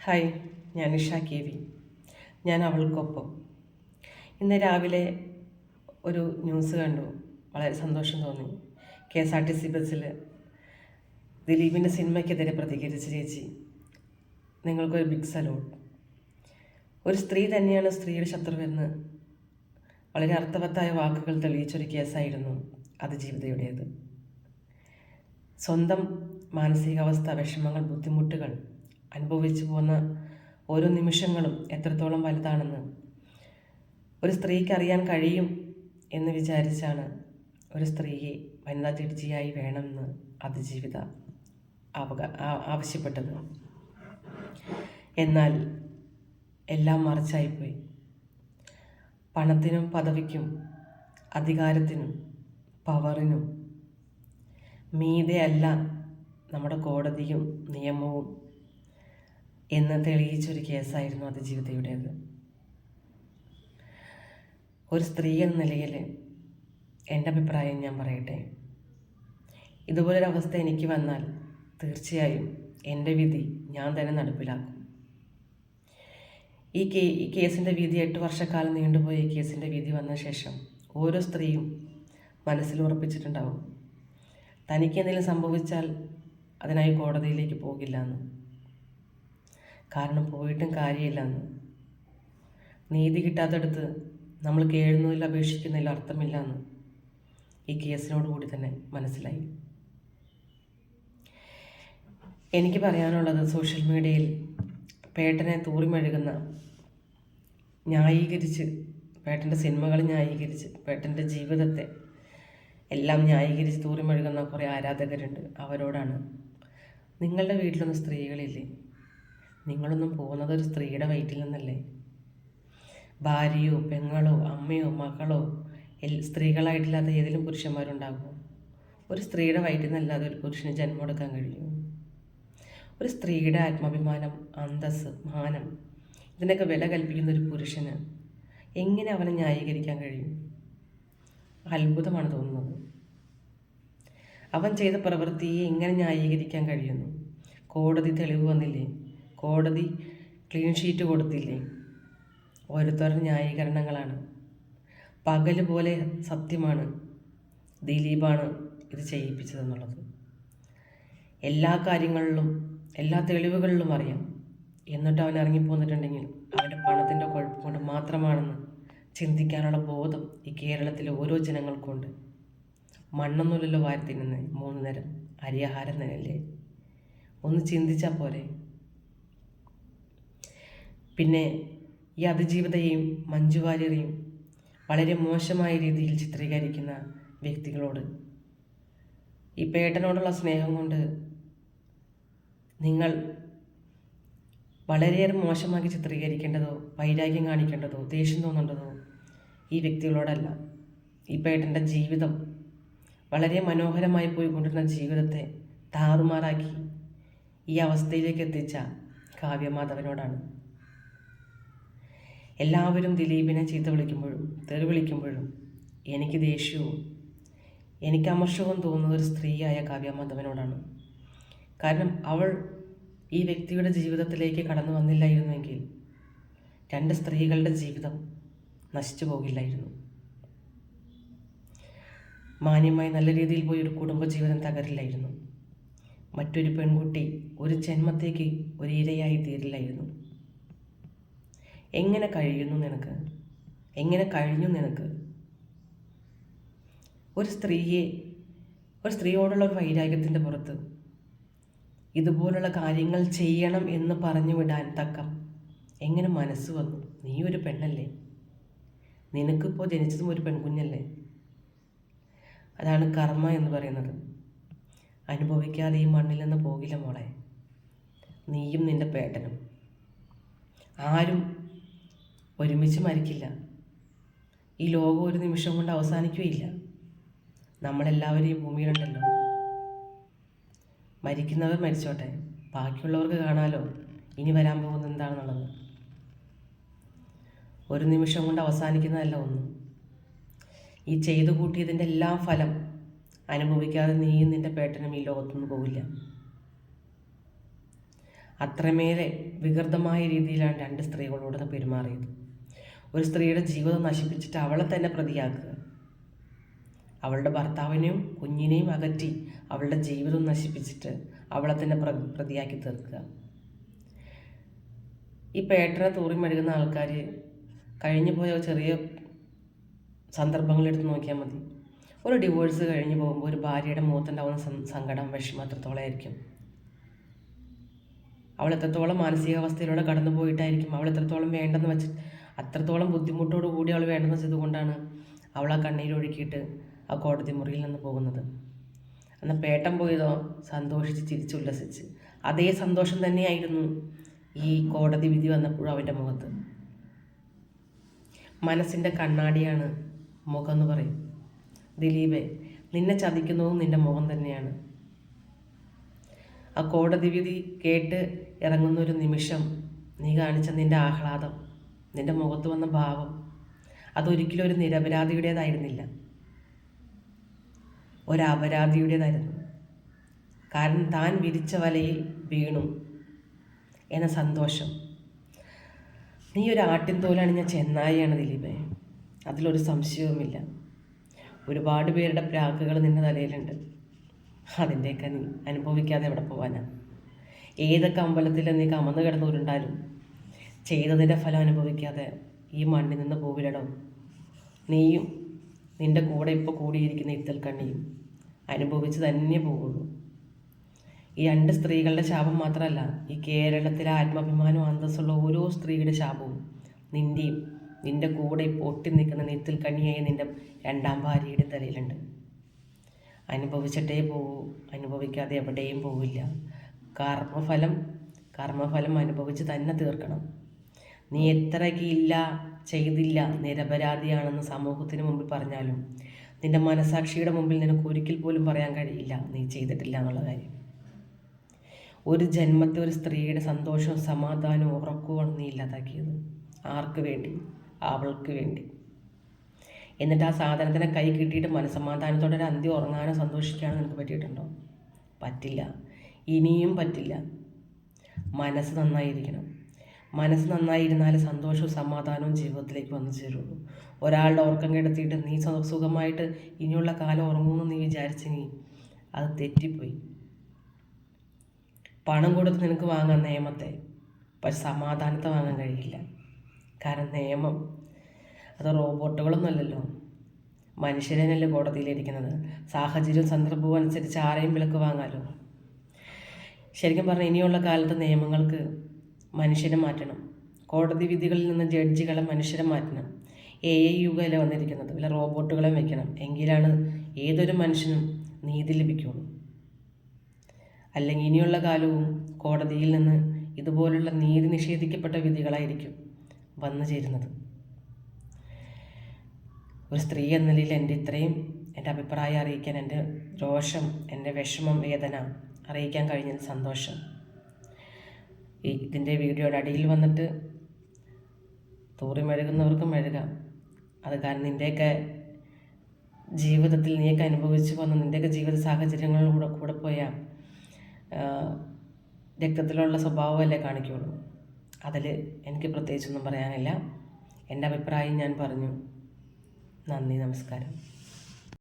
Hi, ഞാൻ Nisha K V. ഞാൻ അവൾക്കൊപ്പം. ഇന്ന് രാവിലെ ഒരു ന്യൂസ് കണ്ടു. വളരെ സന്തോഷം തോന്നി. KSRTC ബസ്സിൽ ദിലീപിൻ്റെ സിനിമയ്ക്കെതിരെ പ്രതികരിച്ച ചേച്ചി, നിങ്ങൾക്കൊരു ബിഗ് സല്യൂട്ട്. ഒരു സ്ത്രീ തന്നെയാണ് സ്ത്രീയുടെ ശത്രുവെന്ന് വളരെ അർത്ഥവത്തായ വാക്കുകൾ തെളിയിച്ചൊരു കേസായിരുന്നു അതിജീവിതയുടേത്. സ്വന്തം മാനസികാവസ്ഥ, വിഷമങ്ങൾ, ബുദ്ധിമുട്ടുകൾ അനുഭവിച്ചു പോകുന്ന ഓരോ നിമിഷങ്ങളും എത്രത്തോളം വലുതാണെന്ന് ഒരു സ്ത്രീക്ക് അറിയാൻ കഴിയും എന്ന് വിചാരിച്ചാണ് ഒരു സ്ത്രീയെ വനിതാ ജഡ്ജിയായി വേണമെന്ന് അതിജീവിത ആവശ്യപ്പെട്ടത്. എന്നാൽ എല്ലാം മറിച്ചായിപ്പോയി. പണത്തിനും പദവിക്കും അധികാരത്തിനും പവറിനും മീതെയല്ല നമ്മുടെ കോടതിയും നിയമവും എന്ന് തെളിയിച്ചൊരു കേസായിരുന്നു അതിജീവിതയുടേത്. ഒരു സ്ത്രീ എന്ന നിലയിൽ എൻ്റെ അഭിപ്രായം ഞാൻ പറയട്ടെ. ഇതുപോലൊരവസ്ഥ എനിക്ക് വന്നാൽ തീർച്ചയായും എൻ്റെ വിധി ഞാൻ തന്നെ നടപ്പിലാക്കും. ഈ കേസിൻ്റെ വിധി 8 വർഷക്കാലം നീണ്ടുപോയ ഈ കേസിൻ്റെ വിധി വന്ന ശേഷം ഓരോ സ്ത്രീയും മനസ്സിൽ ഉറപ്പിച്ചിട്ടുണ്ടാവും, തനിക്ക് എന്തെങ്കിലും സംഭവിച്ചാൽ അതിനായി കോടതിയിലേക്ക് പോകില്ല എന്ന്. കാരണം പോയിട്ടും കാര്യമില്ലെന്ന്. നീതി കിട്ടാത്തടുത്ത് നമ്മൾ കേഴുന്നതിൽ അപേക്ഷിക്കുന്നതിൽ അർത്ഥമില്ല എന്ന് ഈ കേസിനോടുകൂടി തന്നെ മനസ്സിലായി. എനിക്ക് പറയാനുള്ളത്, സോഷ്യൽ മീഡിയയിൽ പേട്ടനെ തൂറിമെഴുകുന്ന, ന്യായീകരിച്ച്, പേട്ടൻ്റെ സിനിമകൾ ന്യായീകരിച്ച്, പേട്ടൻ്റെ ജീവിതത്തെ എല്ലാം ന്യായീകരിച്ച് തൂറിമെഴുകുന്ന കുറേ ആരാധകരുണ്ട്. അവരോടാണ്, നിങ്ങളുടെ വീട്ടിലൊന്നും സ്ത്രീകളില്ലേ? നിങ്ങളൊന്നും പോകുന്നത് ഒരു സ്ത്രീയുടെ വയറ്റിൽ നിന്നല്ലേ? ഭാര്യയോ പെങ്ങളോ അമ്മയോ മകളോ സ്ത്രീകളായിട്ടില്ലാത്ത ഏതെങ്കിലും പുരുഷന്മാരുണ്ടാകുമോ? ഒരു സ്ത്രീയുടെ വയറ്റിൽ നിന്നല്ലാതെ ഒരു പുരുഷന് ജന്മം എടുക്കാൻ കഴിയുമോ? ഒരു സ്ത്രീയുടെ ആത്മാഭിമാനം, അന്തസ്സ്, മാനം, ഇതിനൊക്കെ വില കൽപ്പിക്കുന്ന ഒരു പുരുഷന് എങ്ങനെ അവനെ ന്യായീകരിക്കാൻ കഴിയും? അത്ഭുതമാണ് തോന്നുന്നത്. അവൻ ചെയ്ത പ്രവൃത്തിയെ എങ്ങനെ ന്യായീകരിക്കാൻ കഴിയുന്നു? കോടതി തെളിവ് വന്നില്ലേ? കോടതി ക്ലീൻ ഷീറ്റ് കൊടുത്തില്ലേ? ഓരോരുത്തരുടെ ന്യായീകരണങ്ങളാണ്. പകല് പോലെ സത്യമാണ് ദിലീപാണ് ഇത് ചെയ്യിപ്പിച്ചതെന്നുള്ളത്. എല്ലാ കാര്യങ്ങളിലും എല്ലാ തെളിവുകളിലും അറിയാം. എന്നിട്ട് അവൻ ഇറങ്ങിപ്പോന്നിട്ടുണ്ടെങ്കിൽ അവൻ്റെ പണത്തിൻ്റെ കുഴപ്പം കൊണ്ട് മാത്രമാണെന്ന് ചിന്തിക്കാനുള്ള ബോധം ഈ കേരളത്തിലെ ഓരോ ജനങ്ങൾക്കുണ്ട്. മണ്ണൊന്നുമില്ലല്ലോ വാരി തിന്നുന്നത്. 3 നേരം അരിയാഹാരം തന്നെയല്ലേ? ഒന്ന് ചിന്തിച്ചാൽ പോരെ? പിന്നെ ഈ അതിജീവിതയെയും മഞ്ജു വാര്യരെയും വളരെ മോശമായ രീതിയിൽ ചിത്രീകരിക്കുന്ന വ്യക്തികളോട്, ഈ പേട്ടനോടുള്ള സ്നേഹം കൊണ്ട് നിങ്ങൾ വളരെയേറെ മോശമാക്കി ചിത്രീകരിക്കേണ്ടതോ വൈരാഗ്യം കാണിക്കേണ്ടതോ ദേഷ്യം തോന്നേണ്ടതോ ഈ വ്യക്തികളോടല്ല. ഈ പേട്ടൻ്റെ ജീവിതം, വളരെ മനോഹരമായി പോയിക്കൊണ്ടിരുന്ന ജീവിതത്തെ താറുമാറാക്കി ഈ അവസ്ഥയിലേക്ക് എത്തിച്ച കാവ്യമാധവനോടാണ്. എല്ലാവരും ദിലീപിനെ ചീത്ത വിളിക്കുമ്പോഴും തെറി വിളിക്കുമ്പോഴും എനിക്ക് ദേഷ്യവും എനിക്ക് അമർഷവും തോന്നുന്നത് ഒരു സ്ത്രീയായ കാവ്യമാധവനോടാണ്. കാരണം അവൾ ഈ വ്യക്തിയുടെ ജീവിതത്തിലേക്ക് കടന്നു വന്നില്ലായിരുന്നെങ്കിൽ 2 സ്ത്രീകളുടെ ജീവിതം നശിച്ചു പോകില്ലായിരുന്നു. മാന്യമായി നല്ല രീതിയിൽ പോയി ഒരു കുടുംബജീവിതം തകരില്ലായിരുന്നു. മറ്റൊരു പെൺകുട്ടി ഒരു ജന്മത്തേക്ക് ഒരു ഇരയായി തീരില്ലായിരുന്നു. എങ്ങനെ കഴിയുന്നു നിനക്ക്? എങ്ങനെ കഴിഞ്ഞു നിനക്ക്? ഒരു സ്ത്രീയോടുള്ള ഒരു വൈരാഗ്യത്തിൻ്റെ പുറത്ത് ഇതുപോലുള്ള കാര്യങ്ങൾ ചെയ്യണം എന്ന് പറഞ്ഞു വിടാൻ തക്കം എങ്ങനെ മനസ്സ് വന്നു? നീ ഒരു പെണ്ണല്ലേ? നിനക്കിപ്പോൾ ജനിച്ചതും ഒരു പെൺകുഞ്ഞല്ലേ? അതാണ് കർമ്മ എന്ന് പറയുന്നത്. അനുഭവിക്കാതെ ഈ മണ്ണിൽ നിന്ന് പോകില്ല മോളെ. നീയും നിൻ്റെ പേട്ടനും ആരും ഒരുമിച്ച് മരിക്കില്ല. ഈ ലോകം ഒരു നിമിഷം കൊണ്ട് അവസാനിക്കുകയില്ല. നമ്മളെല്ലാവരും ഈ ഭൂമിയിലുണ്ടല്ലോ. മരിക്കുന്നവർ മരിച്ചോട്ടെ, ബാക്കിയുള്ളവർക്ക് കാണാലോ ഇനി വരാൻ പോകുന്നത് എന്താണെന്നുള്ളത്. ഒരു നിമിഷം കൊണ്ട് അവസാനിക്കുന്നതല്ല ഒന്നും. ഈ ചെയ്തു കൂട്ടിയതിൻ്റെ എല്ലാ ഫലം അനുഭവിക്കാതെ നീയും നിൻ്റെ പേട്ടനും ഈ ലോകത്തുനിന്ന് പോവില്ല. അത്രമേലെ വികൃതമായ രീതിയിലാണ് രണ്ട് സ്ത്രീകളോട് പെരുമാറിയത്. ഒരു സ്ത്രീയുടെ ജീവിതം നശിപ്പിച്ചിട്ട് അവളെ തന്നെ പ്രതിയാക്കുക, അവളുടെ ഭർത്താവിനെയും കുഞ്ഞിനെയും അകറ്റി അവളുടെ ജീവിതം നശിപ്പിച്ചിട്ട് അവളെ തന്നെ പ്രതിയാക്കി തീർക്കുക. ഈ പേട്ടനെ തൂറി മെഴുകുന്ന ആൾക്കാർ കഴിഞ്ഞു പോയ ചെറിയ സന്ദർഭങ്ങളെടുത്ത് നോക്കിയാൽ മതി. ഒരു ഡിവോഴ്സ് കഴിഞ്ഞ് പോകുമ്പോൾ ഒരു ഭാര്യയുടെ മുഖത്തുണ്ടാവുന്ന സങ്കടം, വിഷമം എത്രത്തോളമായിരിക്കും. അവൾ എത്രത്തോളം മാനസികാവസ്ഥയിലൂടെ കടന്നു പോയിട്ടായിരിക്കും. അവൾ എത്രത്തോളം വേണ്ടെന്ന് വെച്ച്, അത്രത്തോളം ബുദ്ധിമുട്ടോടു കൂടി അവൾ വേണ്ടെന്ന് വെച്ചതുകൊണ്ടാണ് അവൾ ആ കണ്ണീരൊഴുക്കിയിട്ട് ആ കോടതി മുറിയിൽ നിന്ന് പോകുന്നത്. എന്നാൽ പേട്ടൻ പോയതോ സന്തോഷിച്ച് ചിരിച്ചുല്ലസിച്ച്. അതേ സന്തോഷം തന്നെയായിരുന്നു ഈ കോടതി വിധി വന്നപ്പോഴും അവൻ്റെ മുഖത്ത്. മനസ്സിൻ്റെ കണ്ണാടിയാണ് മുഖം എന്ന് പറയും. ദിലീപേ, നിന്നെ ചതിക്കുന്നതും നിൻ്റെ മുഖം തന്നെയാണ്. ആ കോടതി വിധി കേട്ട് ഇറങ്ങുന്നൊരു നിമിഷം നീ കാണിച്ച നിൻ്റെ ആഹ്ലാദം, നിൻ്റെ മുഖത്ത് വന്ന ഭാവം, അതൊരിക്കലും ഒരു നിരപരാധിയുടേതായിരുന്നില്ല, ഒരപരാധിയുടേതായിരുന്നു. കാരണം താൻ വിരിച്ച വലയിൽ വീണു എന്ന സന്തോഷം. നീ ഒരു ആട്ടിൻതോലണിഞ്ഞ ചെന്നായിയാണ് ദിലീപേ, അതിലൊരു സംശയവുമില്ല. ഒരുപാട് പേരുടെ പ്രാക്കുകൾ നിൻ്റെ തലയിലുണ്ട്. അതിൻ്റെയൊക്കെ നീ അനുഭവിക്കാതെ എവിടെ പോകാനാ? ഏതൊക്കെ അമ്പലത്തിൽ നീ കമന്ന് കിടന്നവരുണ്ടാലും ചെയ്തതിൻ്റെ ഫലം അനുഭവിക്കാതെ ഈ മണ്ണിൽ നിന്ന് പോവില്ലടോ. നീയും നിൻ്റെ കൂടെ ഇപ്പോൾ കൂടിയിരിക്കുന്ന ഇത്തൽ കണ്ണിയും അനുഭവിച്ച് തന്നെ പോവുള്ളൂ. ഈ രണ്ട് സ്ത്രീകളുടെ ശാപം മാത്രമല്ല, ഈ കേരളത്തിലെ ആത്മാഭിമാനവും അന്തസ്സുള്ള ഓരോ സ്ത്രീയുടെ ശാപവും നിൻ്റെയും നിൻ്റെ കൂടെ ഇപ്പോൾ ഒട്ടി നിൽക്കുന്ന നെത്തിൽ കണ്ണിയായി നിൻ്റെ രണ്ടാം ഭാര്യയുടെ തലയിലുണ്ട്. അനുഭവിച്ചിട്ടേ പോകൂ, അനുഭവിക്കാതെ എവിടെയും പോവില്ല. കർമ്മഫലം അനുഭവിച്ച് തന്നെ തീർക്കണം. നീ എത്രയ്ക്ക് ഇല്ല, ചെയ്തില്ല, നിരപരാധിയാണെന്ന് സമൂഹത്തിന് മുമ്പിൽ പറഞ്ഞാലും നിൻ്റെ മനസാക്ഷിയുടെ മുമ്പിൽ നിനക്ക് ഒരിക്കൽ പോലും പറയാൻ കഴിയില്ല നീ ചെയ്തിട്ടില്ല എന്നുള്ള കാര്യം. ഒരു ജന്മത്തെ ഒരു സ്ത്രീയുടെ സന്തോഷവും സമാധാനവും ഉറക്കവുമാണ് നീ ഇല്ലാതാക്കിയത്. ആർക്ക് വേണ്ടി? അവൾക്ക് വേണ്ടി. എന്നിട്ട് ആ സാധനത്തിനെ കൈ കിട്ടിയിട്ട് മനസ്സമാധാനത്തോടെ ഒരു അന്ത്യം ഉറങ്ങാനോ സന്തോഷിക്കാനോ നിനക്ക് പറ്റിയിട്ടുണ്ടോ? പറ്റില്ല, ഇനിയും പറ്റില്ല. മനസ്സ് നന്നായിരിക്കണം. മനസ്സ് നന്നായിരുന്നാൽ സന്തോഷവും സമാധാനവും ജീവിതത്തിലേക്ക് വന്നു ചേരുള്ളൂ. ഒരാളുടെ ഉറക്കം കിടത്തിയിട്ട് നീ സുഖമായിട്ട് ഇനിയുള്ള കാലം ഉറങ്ങുമെന്ന് നീ വിചാരിച്ചെങ്കിൽ അത് തെറ്റിപ്പോയി. പണം കൊടുത്ത് നിനക്ക് വാങ്ങാൻ നിയമത്തെ, പക്ഷെ സമാധാനത്തെ വാങ്ങാൻ കഴിയില്ല. കാരണം നിയമം അത് റോബോട്ടുകളൊന്നും അല്ലല്ലോ, മനുഷ്യരനല്ലേ കോടതിയിലിരിക്കുന്നത്. സാഹചര്യവും സന്ദർഭവും അനുസരിച്ച് ആരെയും വിലക്ക് വാങ്ങാമല്ലോ. ശരിക്കും പറഞ്ഞാൽ ഇനിയുള്ള കാലത്ത് നിയമങ്ങൾക്ക് മനുഷ്യരെ മാറ്റണം. കോടതി വിധികളിൽ നിന്ന് ജഡ്ജികളെ മനുഷ്യരെ മാറ്റണം. AI യുഗമല്ലേ വന്നിരിക്കുന്നത്, വല്ല റോബോട്ടുകളെ വയ്ക്കണം. എങ്കിലാണ് ഏതൊരു മനുഷ്യനും നീതി ലഭിക്കുള്ളൂ. അല്ലെങ്കിൽ ഇനിയുള്ള കാലവും കോടതിയിൽ നിന്ന് ഇതുപോലുള്ള നീതി നിഷേധിക്കപ്പെട്ട വിധികളായിരിക്കും വന്നു ചേരുന്നത്. ഒരു സ്ത്രീ എന്ന നിലയിൽ എൻ്റെ അഭിപ്രായം അറിയിക്കാൻ, എൻ്റെ രോഷം, എൻ്റെ വിഷമം, വേദന അറിയിക്കാൻ കഴിഞ്ഞതിൽ സന്തോഷം. ഇതിൻ്റെ വീഡിയോയുടെ അടിയിൽ വന്നിട്ട് തൂറി മെഴുകുന്നവർക്ക് മെഴുകാം. അത് കാരണം നിൻ്റെയൊക്കെ ജീവിതത്തിൽ നീയൊക്കെ അനുഭവിച്ചു വന്ന നിൻ്റെയൊക്കെ ജീവിത സാഹചര്യങ്ങളിലൂടെ കൂടെ പോയാൽ രക്തത്തിലുള്ള സ്വഭാവമല്ലേ കാണിക്കുള്ളൂ. അതിൽ എനിക്ക് പ്രത്യേകിച്ചൊന്നും പറയാനില്ല. എൻ്റെ അഭിപ്രായം ഞാൻ പറഞ്ഞു. നന്ദി, നമസ്കാരം.